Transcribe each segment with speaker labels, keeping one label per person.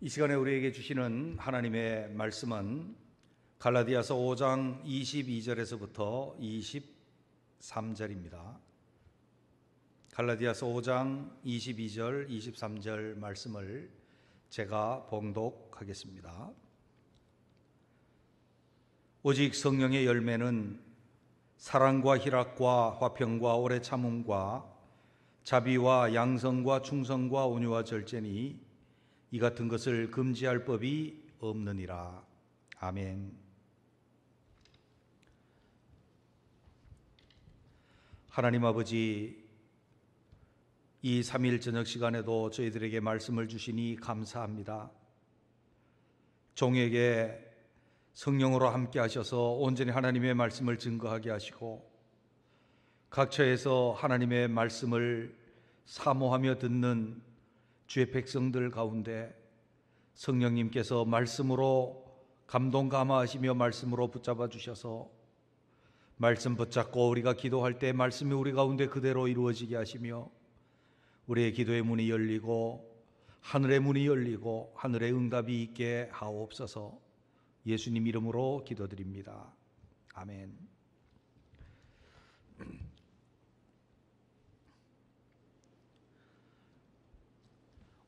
Speaker 1: 이 시간에 우리에게 주시는 하나님의 말씀은 갈라디아서 5장 22절에서부터 23절입니다. 갈라디아서 5장 22절, 23절 말씀을 제가 봉독하겠습니다. 오직 성령의 열매는 사랑과 희락과 화평과 오래 참음과 자비와 양성과 충성과 온유와 절제니 이 같은 것을 금지할 법이 없느니라. 아멘. 하나님 아버지, 이 3일 저녁 시간에도 저희들에게 말씀을 주시니 감사합니다. 종에게 성령으로 함께 하셔서 온전히 하나님의 말씀을 증거하게 하시고 각 처에서 하나님의 말씀을 사모하며 듣는 주의 백성들 가운데 성령님께서 말씀으로 감동 감화하시며 말씀으로 붙잡아 주셔서 말씀 붙잡고 우리가 기도할 때 말씀이 우리 가운데 그대로 이루어지게 하시며 우리의 기도의 문이 열리고 하늘의 문이 열리고 하늘의 응답이 있게 하옵소서. 예수님 이름으로 기도드립니다. 아멘.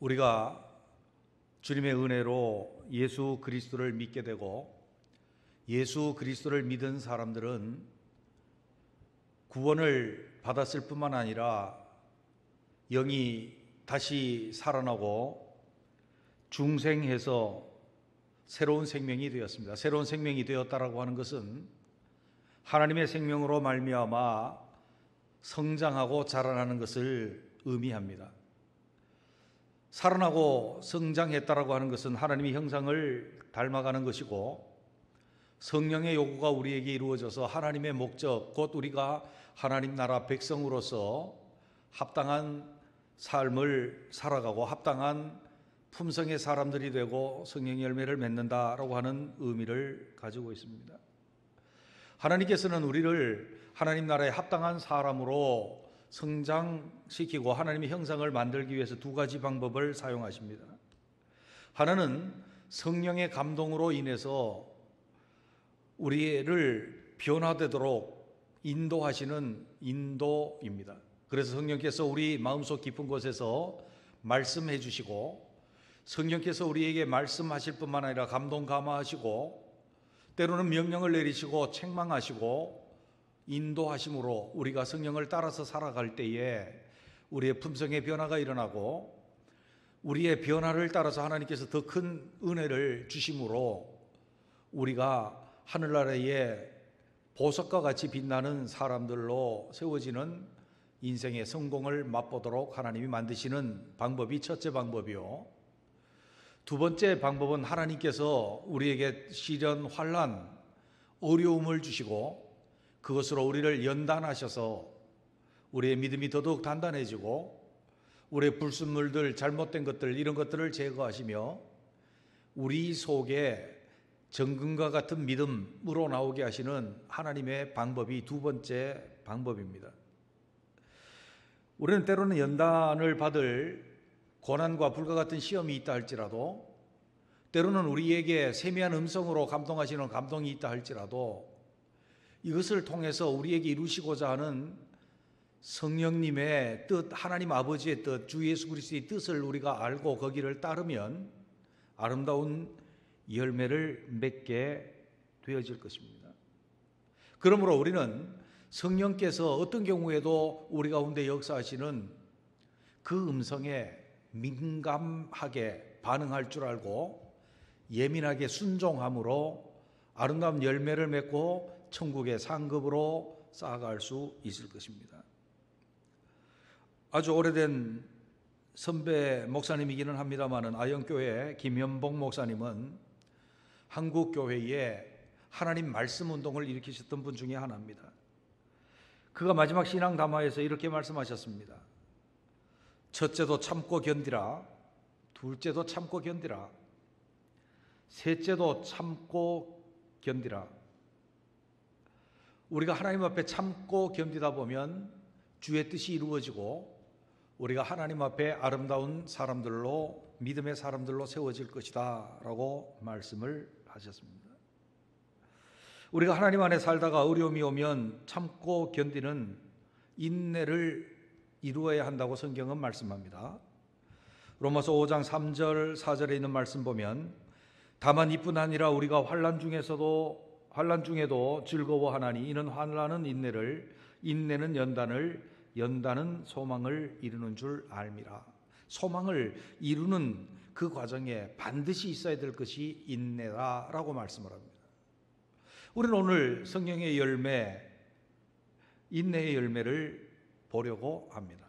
Speaker 1: 우리가 주님의 은혜로 예수 그리스도를 믿게 되고 예수 그리스도를 믿은 사람들은 구원을 받았을 뿐만 아니라 영이 다시 살아나고 중생해서 새로운 생명이 되었습니다. 새로운 생명이 되었다라고 하는 것은 하나님의 생명으로 말미암아 성장하고 자라나는 것을 의미합니다. 살아나고 성장했다라고 하는 것은 하나님의 형상을 닮아가는 것이고 성령의 요구가 우리에게 이루어져서 하나님의 목적, 곧 우리가 하나님 나라 백성으로서 합당한 삶을 살아가고 합당한 품성의 사람들이 되고 성령의 열매를 맺는다라고 하는 의미를 가지고 있습니다. 하나님께서는 우리를 하나님 나라에 합당한 사람으로 성장시키고 하나님의 형상을 만들기 위해서 두 가지 방법을 사용하십니다. 하나는 성령의 감동으로 인해서 우리를 변화되도록 인도하시는 인도입니다. 그래서 성령께서 우리 마음속 깊은 곳에서 말씀해 주시고 성령께서 우리에게 말씀하실 뿐만 아니라 감동 감화하시고 때로는 명령을 내리시고 책망하시고 인도하심으로 우리가 성령을 따라서 살아갈 때에 우리의 품성의 변화가 일어나고 우리의 변화를 따라서 하나님께서 더 큰 은혜를 주심으로 우리가 하늘나라의 보석과 같이 빛나는 사람들로 세워지는 인생의 성공을 맛보도록 하나님이 만드시는 방법이 첫째 방법이요. 두 번째 방법은 하나님께서 우리에게 시련, 환난, 어려움을 주시고 그것으로 우리를 연단하셔서 우리의 믿음이 더더욱 단단해지고 우리의 불순물들, 잘못된 것들 이런 것들을 제거하시며 우리 속에 정금과 같은 믿음으로 나오게 하시는 하나님의 방법이 두 번째 방법입니다. 우리는 때로는 연단을 받을 고난과 불과 같은 시험이 있다 할지라도 때로는 우리에게 세미한 음성으로 감동하시는 감동이 있다 할지라도 이것을 통해서 우리에게 이루시고자 하는 성령님의 뜻, 하나님 아버지의 뜻, 주 예수 그리스도의 뜻을 우리가 알고 거기를 따르면 아름다운 열매를 맺게 되어질 것입니다. 그러므로 우리는 성령께서 어떤 경우에도 우리 가운데 역사하시는 그 음성에 민감하게 반응할 줄 알고 예민하게 순종함으로 아름다운 열매를 맺고 천국의 상급으로 쌓아갈 수 있을 것입니다. 아주 오래된 선배 목사님이기는 합니다마는 아영교회 김현복 목사님은 한국교회에 하나님 말씀 운동을 일으키셨던 분 중에 하나입니다. 그가 마지막 신앙 담화에서 이렇게 말씀하셨습니다. 첫째도 참고 견디라, 둘째도 참고 견디라, 셋째도 참고 견디라. 우리가 하나님 앞에 참고 견디다 보면 주의 뜻이 이루어지고 우리가 하나님 앞에 아름다운 사람들로 믿음의 사람들로 세워질 것이다 라고 말씀을 하셨습니다. 우리가 하나님 안에 살다가 어려움이 오면 참고 견디는 인내를 이루어야 한다고 성경은 말씀합니다. 로마서 5장 3절 4절에 있는 말씀 보면 다만 이뿐 아니라 우리가 환난 중에도 즐거워하나니 이는 환난은 인내를, 인내는 연단을, 연단은 소망을 이루는 줄 알미라. 소망을 이루는 그 과정에 반드시 있어야 될 것이 인내다라고 말씀을 합니다. 우리는 오늘 성경의 열매, 인내의 열매를 보려고 합니다.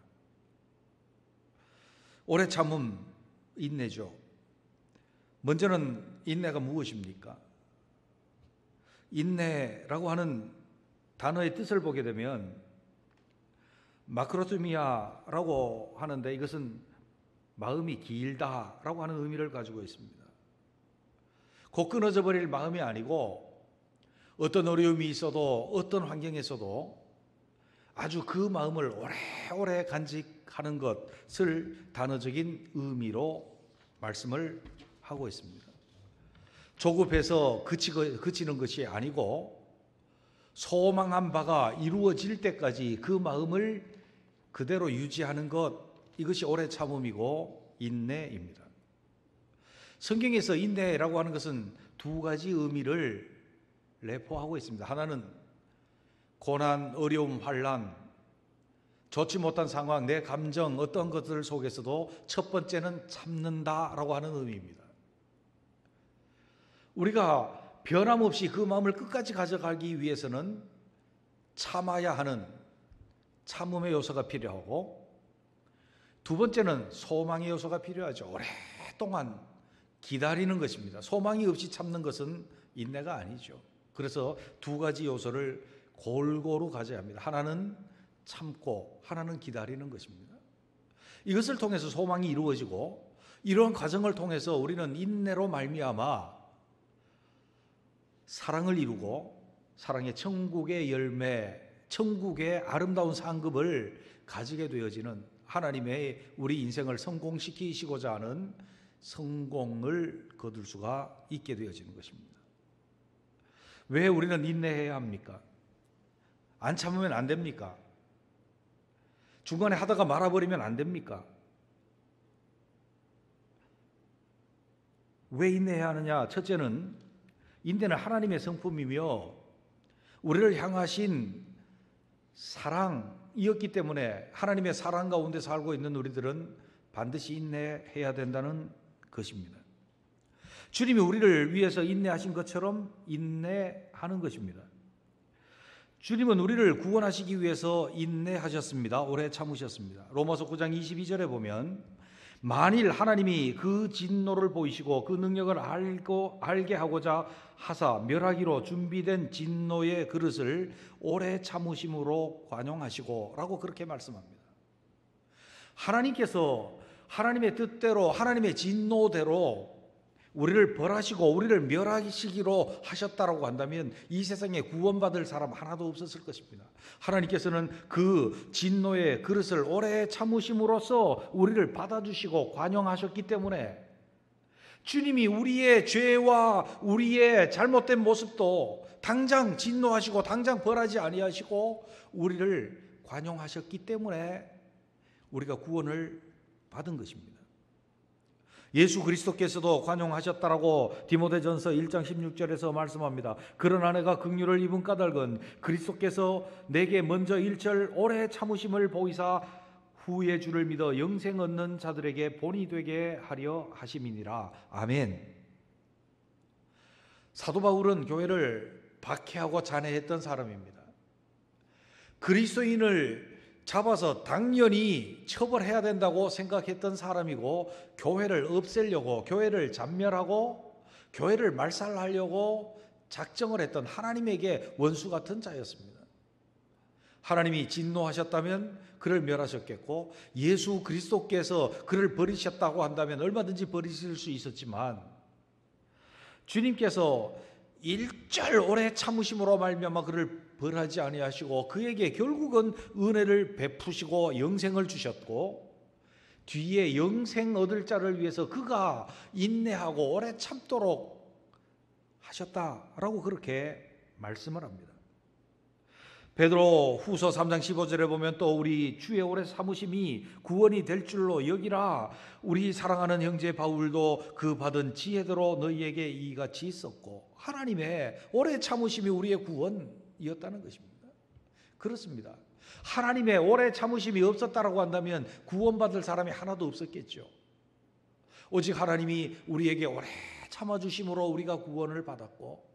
Speaker 1: 오래 참음, 인내죠. 먼저는 인내가 무엇입니까? 인내라고 하는 단어의 뜻을 보게 되면 마크로토미아라고 하는데 이것은 마음이 길다라고 하는 의미를 가지고 있습니다. 곧 끊어져 버릴 마음이 아니고 어떤 어려움이 있어도 어떤 환경에서도 아주 그 마음을 오래오래 간직하는 것을 단어적인 의미로 말씀을 하고 있습니다. 조급해서 그치는 것이 아니고 소망한 바가 이루어질 때까지 그 마음을 그대로 유지하는 것, 이것이 오래 참음이고 인내입니다. 성경에서 인내라고 하는 것은 두 가지 의미를 내포하고 있습니다. 하나는 고난, 어려움, 환난, 좋지 못한 상황, 내 감정 어떤 것들 속에서도 첫 번째는 참는다라고 하는 의미입니다. 우리가 변함없이 그 마음을 끝까지 가져가기 위해서는 참아야 하는 참음의 요소가 필요하고, 두 번째는 소망의 요소가 필요하죠. 오랫동안 기다리는 것입니다. 소망이 없이 참는 것은 인내가 아니죠. 그래서 두 가지 요소를 골고루 가져야 합니다. 하나는 참고 하나는 기다리는 것입니다. 이것을 통해서 소망이 이루어지고, 이러한 과정을 통해서 우리는 인내로 말미암아 사랑을 이루고 사랑의 천국의 열매, 천국의 아름다운 상급을 가지게 되어지는, 하나님의 우리 인생을 성공시키시고자 하는 성공을 거둘 수가 있게 되어지는 것입니다. 왜 우리는 인내해야 합니까? 안 참으면 안 됩니까? 중간에 하다가 말아버리면 안 됩니까? 왜 인내해야 하느냐? 첫째는 인내는 하나님의 성품이며 우리를 향하신 사랑이었기 때문에, 하나님의 사랑 가운데 살고 있는 우리들은 반드시 인내해야 된다는 것입니다. 주님이 우리를 위해서 인내하신 것처럼 인내하는 것입니다. 주님은 우리를 구원하시기 위해서 인내하셨습니다. 오래 참으셨습니다. 로마서 9장 22절에 보면 만일 하나님이 그 진노를 보이시고 그 능력을 알게 하고자 하사 멸하기로 준비된 진노의 그릇을 오래 참으심으로 관용하시고 라고 그렇게 말씀합니다. 하나님께서 하나님의 뜻대로, 하나님의 진노대로 우리를 벌하시고 우리를 멸하시기로 하셨다라고 한다면 이 세상에 구원받을 사람 하나도 없었을 것입니다. 하나님께서는 그 진노의 그릇을 오래 참으심으로써 우리를 받아주시고 관용하셨기 때문에, 주님이 우리의 죄와 우리의 잘못된 모습도 당장 진노하시고 당장 벌하지 아니하시고 우리를 관용하셨기 때문에 우리가 구원을 받은 것입니다. 예수 그리스도께서도 관용하셨다라고 디모데전서 1장 16절에서 말씀합니다. 그러나 내가 긍휼을 입은 까닭은 그리스도께서 내게 먼저 일절 오래 참으심을 보이사 후에 주를 믿어 영생 얻는 자들에게 본이 되게 하려 하심이니라. 아멘. 사도 바울은 교회를 박해하고 잔해했던 사람입니다. 그리스도인을 잡아서 당연히 처벌해야 된다고 생각했던 사람이고, 교회를 없애려고, 교회를 잔멸하고 교회를 말살하려고 작정을 했던 하나님에게 원수 같은 자였습니다. 하나님이 진노하셨다면 그를 멸하셨겠고, 예수 그리스도께서 그를 버리셨다고 한다면 얼마든지 버리실 수 있었지만, 주님께서 일절 오래 참으심으로 말미암아 그를 벌하지 아니하시고 그에게 결국은 은혜를 베푸시고 영생을 주셨고, 뒤에 영생 얻을 자를 위해서 그가 인내하고 오래 참도록 하셨다라고 그렇게 말씀을 합니다. 베드로 후서 3장 15절에 보면 또 우리 주의 오래 참으심이 구원이 될 줄로 여기라. 우리 사랑하는 형제 바울도 그 받은 지혜대로 너희에게 이같이 있었고, 하나님의 오래 참으심이 우리의 구원이었다는 것입니다. 그렇습니다. 하나님의 오래 참으심이 없었다라고 한다면 구원받을 사람이 하나도 없었겠죠. 오직 하나님이 우리에게 오래 참아주심으로 우리가 구원을 받았고,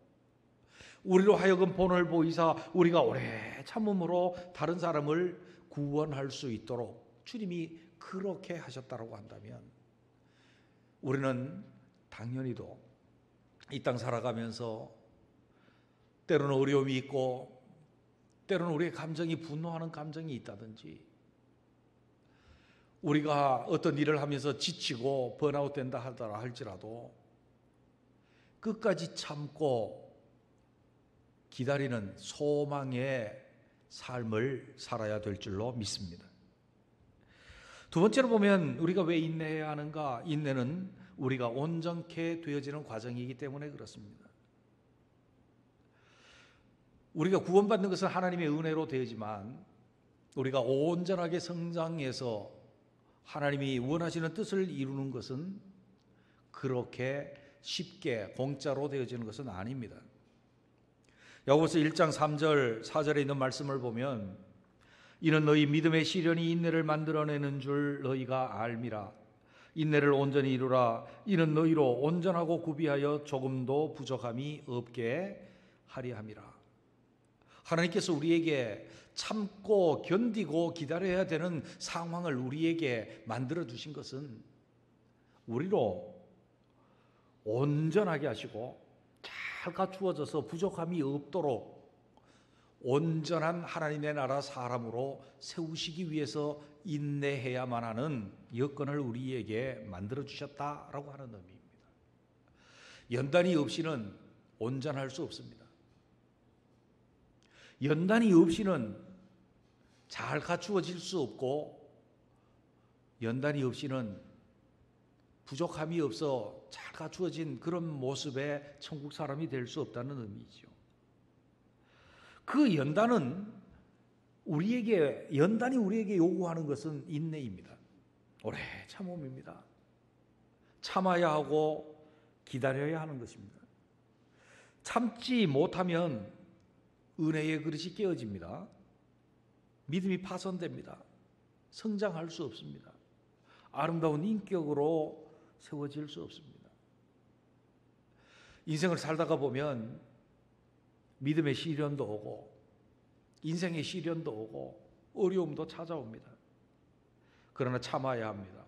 Speaker 1: 우리로 하여금 본을 보이사 우리가 오래 참음으로 다른 사람을 구원할 수 있도록 주님이 그렇게 하셨다고 한다면, 우리는 당연히도 이 땅 살아가면서 때로는 어려움이 있고, 때로는 우리의 감정이 분노하는 감정이 있다든지, 우리가 어떤 일을 하면서 지치고 번아웃 된다 하더라 할지라도 끝까지 참고 기다리는 소망의 삶을 살아야 될 줄로 믿습니다. 두 번째로 보면 우리가 왜 인내해야 하는가? 인내는 우리가 온전케 되어지는 과정이기 때문에 그렇습니다. 우리가 구원받는 것은 하나님의 은혜로 되지만 우리가 온전하게 성장해서 하나님이 원하시는 뜻을 이루는 것은 그렇게 쉽게 공짜로 되어지는 것은 아닙니다. 야고보서 1장 3절 4절에 있는 말씀을 보면, 이는 너희 믿음의 시련이 인내를 만들어내는 줄 너희가 알미라. 인내를 온전히 이루라. 이는 너희로 온전하고 구비하여 조금도 부족함이 없게 하리 함이라. 하나님께서 우리에게 참고 견디고 기다려야 되는 상황을 우리에게 만들어 주신 것은 우리로 온전하게 하시고 잘 갖추어져서 부족함이 없도록 온전한 하나님의 나라 사람으로 세우시기 위해서 인내해야만 하는 여건을 우리에게 만들어 주셨다라고 하는 의미입니다. 연단이 없이는 온전할 수 없습니다. 연단이 없이는 잘 갖추어질 수 없고, 연단이 없이는 부족함이 없어 잘 갖추어진 그런 모습의 천국 사람이 될 수 없다는 의미죠. 그 연단이 우리에게 요구하는 것은 인내입니다. 오래 참음입니다. 참아야 하고 기다려야 하는 것입니다. 참지 못하면 은혜의 그릇이 깨어집니다. 믿음이 파손됩니다. 성장할 수 없습니다. 아름다운 인격으로 세워질 수 없습니다. 인생을 살다가 보면 믿음의 시련도 오고 인생의 시련도 오고 어려움도 찾아옵니다. 그러나 참아야 합니다.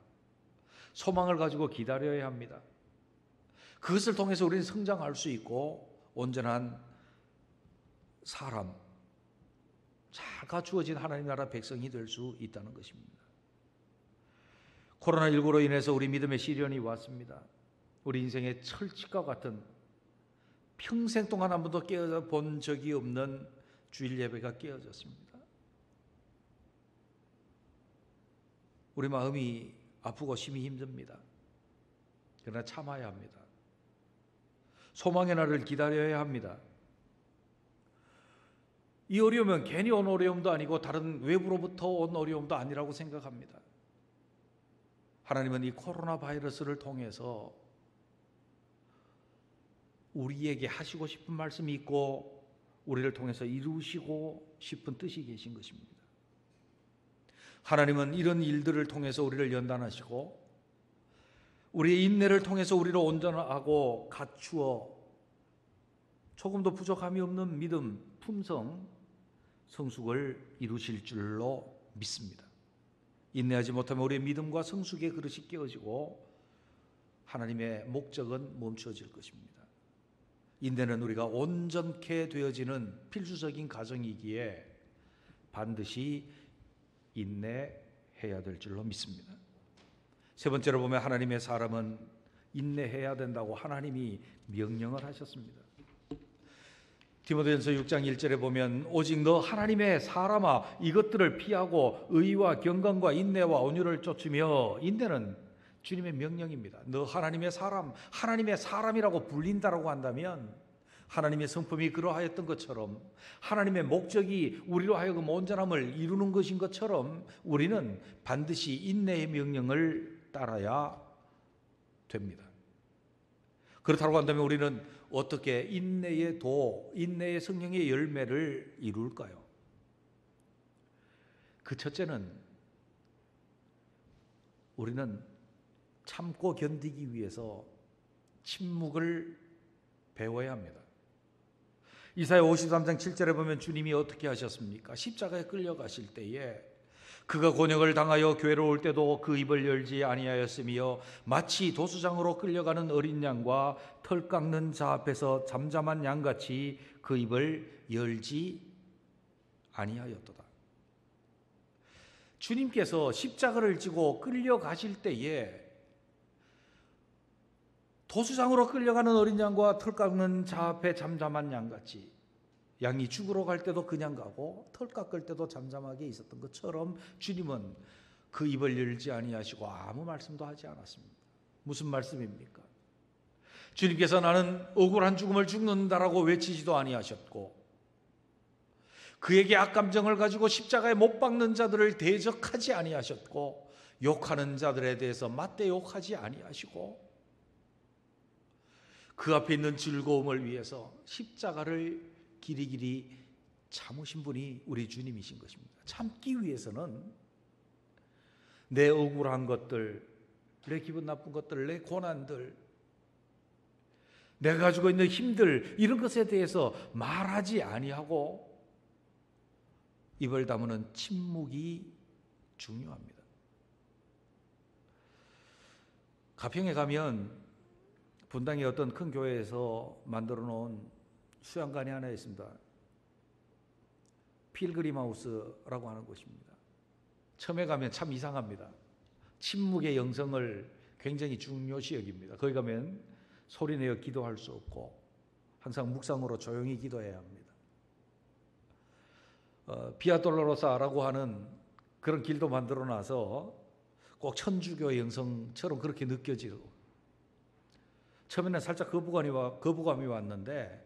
Speaker 1: 소망을 가지고 기다려야 합니다. 그것을 통해서 우리는 성장할 수 있고 온전한 사람, 잘 갖추어진 하나님 나라 백성이 될 수 있다는 것입니다. 코로나19로 인해서 우리 믿음의 시련이 왔습니다. 우리 인생의 철칙과 같은 평생 동안 한 번도 깨어져 본 적이 없는 주일 예배가 깨어졌습니다. 우리 마음이 아프고 심히 힘듭니다. 그러나 참아야 합니다. 소망의 날을 기다려야 합니다. 이 어려움은 괜히 온 어려움도 아니고 다른 외부로부터 온 어려움도 아니라고 생각합니다. 하나님은 이 코로나 바이러스를 통해서 우리에게 하시고 싶은 말씀이 있고 우리를 통해서 이루시고 싶은 뜻이 계신 것입니다. 하나님은 이런 일들을 통해서 우리를 연단하시고 우리의 인내를 통해서 우리를 온전하고 갖추어 조금도 부족함이 없는 믿음, 품성, 성숙을 이루실 줄로 믿습니다. 인내하지 못하면 우리의 믿음과 성숙의 그릇이 깨어지고 하나님의 목적은 멈춰질 것입니다. 인내는 우리가 온전케 되어지는 필수적인 과정이기에 반드시 인내해야 될 줄로 믿습니다. 세 번째로 보면 하나님의 사람은 인내해야 된다고 하나님이 명령을 하셨습니다. 디모데전서 6장 1절에 보면 오직 너 하나님의 사람아 이것들을 피하고 의와 경건과 인내와 온유를 쫓으며, 인내는 주님의 명령입니다. 너 하나님의 사람, 하나님의 사람이라고 불린다라고 한다면 하나님의 성품이 그러하였던 것처럼, 하나님의 목적이 우리로 하여금 온전함을 이루는 것인 것처럼 우리는 반드시 인내의 명령을 따라야 됩니다. 그렇다고 한다면 우리는 어떻게 인내의 인내의 성령의 열매를 이룰까요? 그 첫째는 우리는 참고 견디기 위해서 침묵을 배워야 합니다. 이사야 53장 7절에 보면 주님이 어떻게 하셨습니까? 십자가에 끌려가실 때에 그가 곤욕을 당하여 괴로울 때도 그 입을 열지 아니하였으며 마치 도수장으로 끌려가는 어린 양과 털 깎는 자 앞에서 잠잠한 양같이 그 입을 열지 아니하였도다. 주님께서 십자가를 지고 끌려가실 때에 도수장으로 끌려가는 어린 양과 털 깎는 자 앞에 잠잠한 양같이, 양이 죽으러 갈 때도 그냥 가고 털 깎을 때도 잠잠하게 있었던 것처럼 주님은 그 입을 열지 아니하시고 아무 말씀도 하지 않았습니다. 무슨 말씀입니까? 주님께서 나는 억울한 죽음을 죽는다라고 외치지도 아니하셨고, 그에게 악감정을 가지고 십자가에 못 박는 자들을 대적하지 아니하셨고, 욕하는 자들에 대해서 맞대 욕하지 아니하시고, 그 앞에 있는 즐거움을 위해서 십자가를 길이길이 참으신 분이 우리 주님이신 것입니다. 참기 위해서는 내 억울한 것들, 내 기분 나쁜 것들, 내 고난들, 내가 가지고 있는 힘들, 이런 것에 대해서 말하지 아니하고 입을 다무는 침묵이 중요합니다. 가평에 가면 분당의 어떤 큰 교회에서 만들어 놓은 수양관이 하나 있습니다. 필그림 하우스라고 하는 곳입니다. 처음에 가면 참 이상합니다. 침묵의 영성을 굉장히 중요시 여깁니다. 거기 가면 소리내어 기도할 수 없고 항상 묵상으로 조용히 기도해야 합니다. 비아 돌로로사라고 하는 그런 길도 만들어 놔서 꼭 천주교의 영성처럼 그렇게 느껴지고, 처음에는 살짝 거부감이 왔는데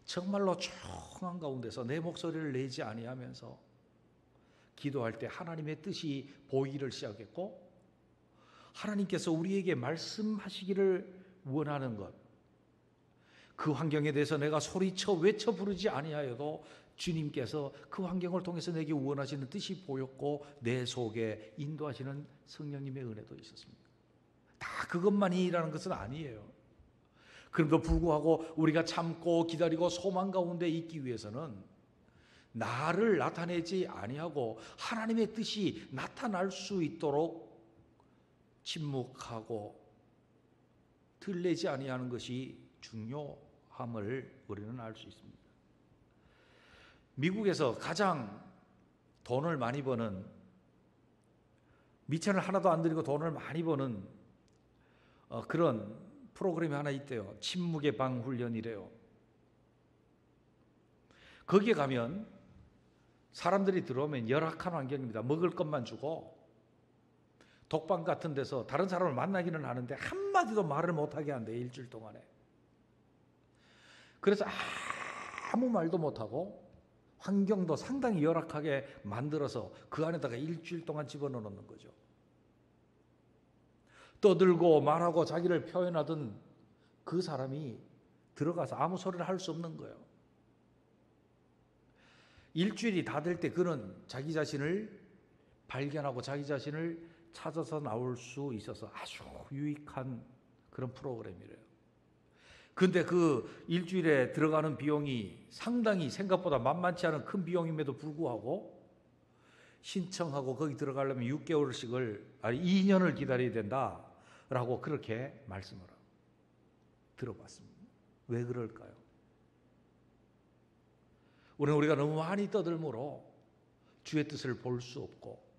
Speaker 1: 정말로 조용한 가운데서 내 목소리를 내지 아니하면서 기도할 때 하나님의 뜻이 보이기를 시작했고, 하나님께서 우리에게 말씀하시기를 원하는 것, 그 환경에 대해서 내가 소리쳐 외쳐 부르지 아니하여도 주님께서 그 환경을 통해서 내게 원하시는 뜻이 보였고 내 속에 인도하시는 성령님의 은혜도 있었습니다. 다 그것만이라는 것은 아니에요. 그럼에도 불구하고 우리가 참고 기다리고 소망 가운데 있기 위해서는 나를 나타내지 아니하고 하나님의 뜻이 나타날 수 있도록 침묵하고 들리지 아니하는 것이 중요함을 우리는 알 수 있습니다. 미국에서 가장 돈을 많이 버는, 미천을 하나도 안 들이고 돈을 많이 버는 그런 프로그램이 하나 있대요. 침묵의 방 훈련이래요. 거기에 가면 사람들이 들어오면 열악한 환경입니다. 먹을 것만 주고 독방 같은 데서 다른 사람을 만나기는 하는데 한마디도 말을 못하게 한대요. 일주일 동안에. 그래서 아무 말도 못하고 환경도 상당히 열악하게 만들어서 그 안에다가 일주일 동안 집어넣는 거죠. 떠들고 말하고 자기를 표현하던 그 사람이 들어가서 아무 소리를 할 수 없는 거예요. 일주일이 다 될 때 그는 자기 자신을 발견하고 자기 자신을 찾아서 나올 수 있어서 아주 유익한 그런 프로그램이래요. 근데 그 일주일에 들어가는 비용이 상당히 생각보다 만만치 않은 큰 비용임에도 불구하고 신청하고 거기 들어가려면 6개월씩을, 아니 2년을 기다려야 된다라고 그렇게 말씀을 하고 들어봤습니다. 왜 그럴까요? 우리가 너무 많이 떠들므로 주의 뜻을 볼 수 없고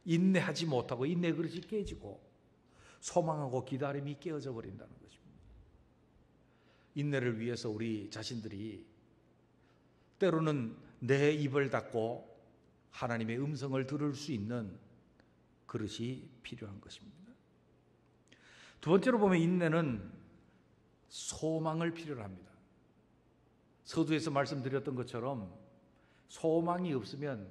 Speaker 1: 인내하지 못하고 인내 그릇이 깨지고 소망하고 기다림이 깨어져 버린다는 것입니다. 인내를 위해서 우리 자신들이 때로는 내 입을 닫고 하나님의 음성을 들을 수 있는 그릇이 필요한 것입니다. 두 번째로 보면 인내는 소망을 필요로 합니다. 서두에서 말씀드렸던 것처럼 소망이 없으면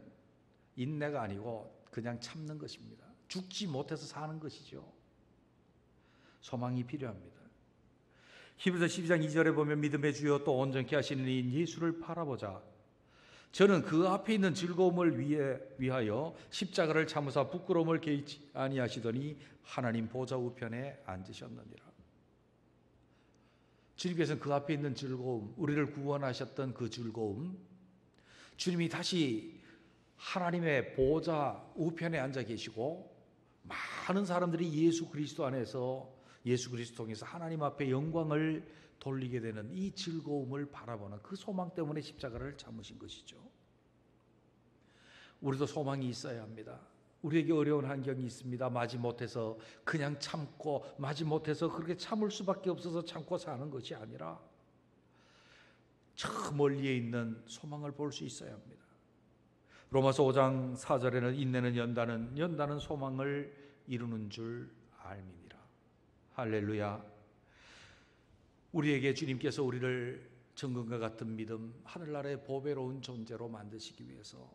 Speaker 1: 인내가 아니고 그냥 참는 것입니다. 죽지 못해서 사는 것이죠. 소망이 필요합니다. 히브리서 12장 2절에 보면 믿음의 주여 또 온전케 하시는 이 예수를 바라보자. 저는 그 앞에 있는 즐거움을 위하여 십자가를 참으사 부끄러움을 개의치 아니하시더니 하나님 보좌 우편에 앉으셨느니라. 주님께서는 그 앞에 있는 즐거움, 우리를 구원하셨던 그 즐거움, 주님이 다시 하나님의 보좌 우편에 앉아 계시고 많은 사람들이 예수 그리스도 안에서 예수 그리스도 통해서 하나님 앞에 영광을 돌리게 되는 이 즐거움을 바라보는 그 소망 때문에 십자가를 참으신 것이죠. 우리도 소망이 있어야 합니다. 우리에게 어려운 환경이 있습니다. 마지못해서 그냥 참고 마지못해서 그렇게 참을 수밖에 없어서 참고 사는 것이 아니라 저 멀리에 있는 소망을 볼 수 있어야 합니다. 로마서 5장 4절에는 인내는 연다는 소망을 이루는 줄 알미니라. 할렐루야. 우리에게 주님께서 우리를 정금과 같은 믿음, 하늘나라의 보배로운 존재로 만드시기 위해서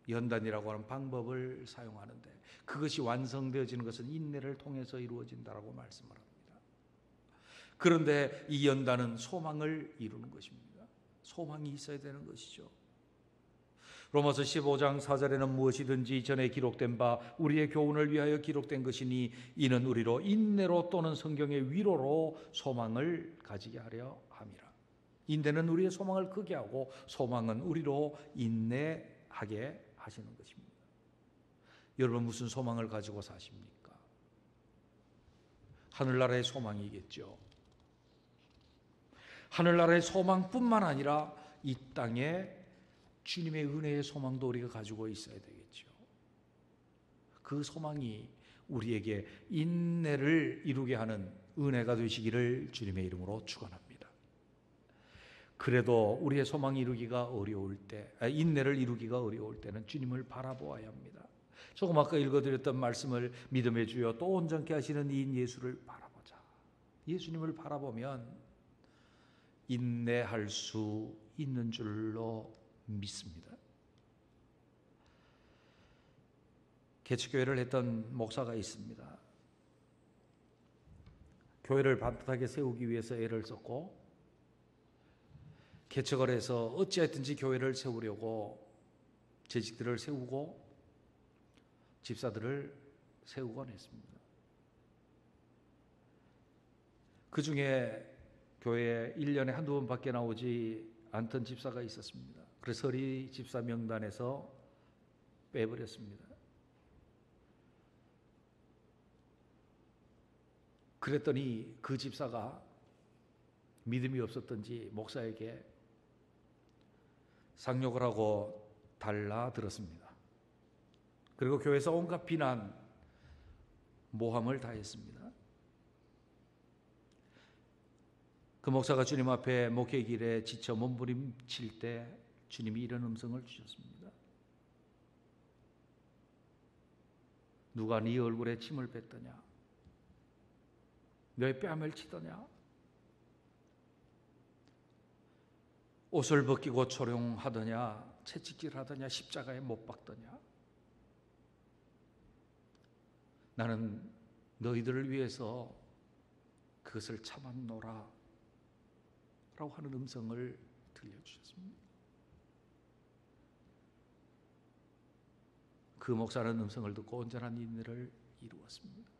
Speaker 1: 연단이라고 하는 방법을 사용하는데 그것이 완성되어지는 것은 인내를 통해서 이루어진다라고 말씀을 합니다. 그런데 이 연단은 소망을 이루는 것입니다. 소망이 있어야 되는 것이죠. 로마서 15장 4절에는 무엇이든지 전에 기록된 바 우리의 교훈을 위하여 기록된 것이니 이는 우리로 인내로 또는 성경의 위로로 소망을 가지게 하려 함이라. 인내는 우리의 소망을 크게 하고 소망은 우리로 인내하게 하시는 것입니다. 여러분 무슨 소망을 가지고 사십니까? 하늘나라의 소망이겠죠. 하늘나라의 소망뿐만 아니라 이 땅에 주님의 은혜의 소망도 우리가 가지고 있어야 되겠죠. 그 소망이 우리에게 인내를 이루게 하는 은혜가 되시기를 주님의 이름으로 축원합니다. 그래도 우리의 소망 이루기가 어려울 때, 인내를 이루기가 어려울 때는 주님을 바라보아야 합니다. 조금 아까 읽어드렸던 말씀을 믿음의 주여 또 온전케 하시는 이인 예수를 바라보자. 예수님을 바라보면 인내할 수 있는 줄로 믿습니다. 개척교회를 했던 목사가 있습니다. 교회를 반듯하게 세우기 위해서 애를 썼고 개척을 해서 어찌했든지 교회를 세우려고 재직들을 세우고 집사들을 세우곤 했습니다. 그 중에 교회에 1년에 한두 번밖에 나오지 않던 집사가 있었습니다. 그래서 서리 집사 명단에서 빼버렸습니다. 그랬더니 그 집사가 믿음이 없었던지 목사에게 상욕을 하고 달라들었습니다. 그리고 교회에서 온갖 비난, 모함을 다했습니다. 그 목사가 주님 앞에 목회 길에 지쳐 몸부림칠 때 주님이 이런 음성을 주셨습니다. 누가 네 얼굴에 침을 뱉더냐? 너의 뺨을 치더냐? 옷을 벗기고 조롱하더냐? 채찍질하더냐? 십자가에 못 박더냐? 나는 너희들을 위해서 그것을 참았노라 라고 하는 음성을 들려주셨습니다. 그 목사는 음성을 듣고 온전한 인내를 이루었습니다.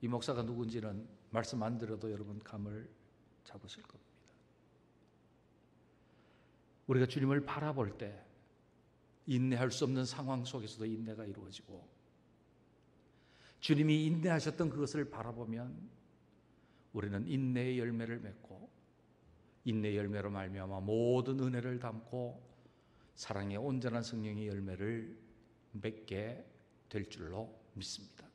Speaker 1: 이 목사가 누군지는 말씀 안 드려도 여러분 감을 잡으실 겁니다. 우리가 주님을 바라볼 때 인내할 수 없는 상황 속에서도 인내가 이루어지고 주님이 인내하셨던 그것을 바라보면 우리는 인내의 열매를 맺고 인내의 열매로 말미암아 모든 은혜를 담고 사랑의 온전한 성령의 열매를 맺게 될 줄로 믿습니다.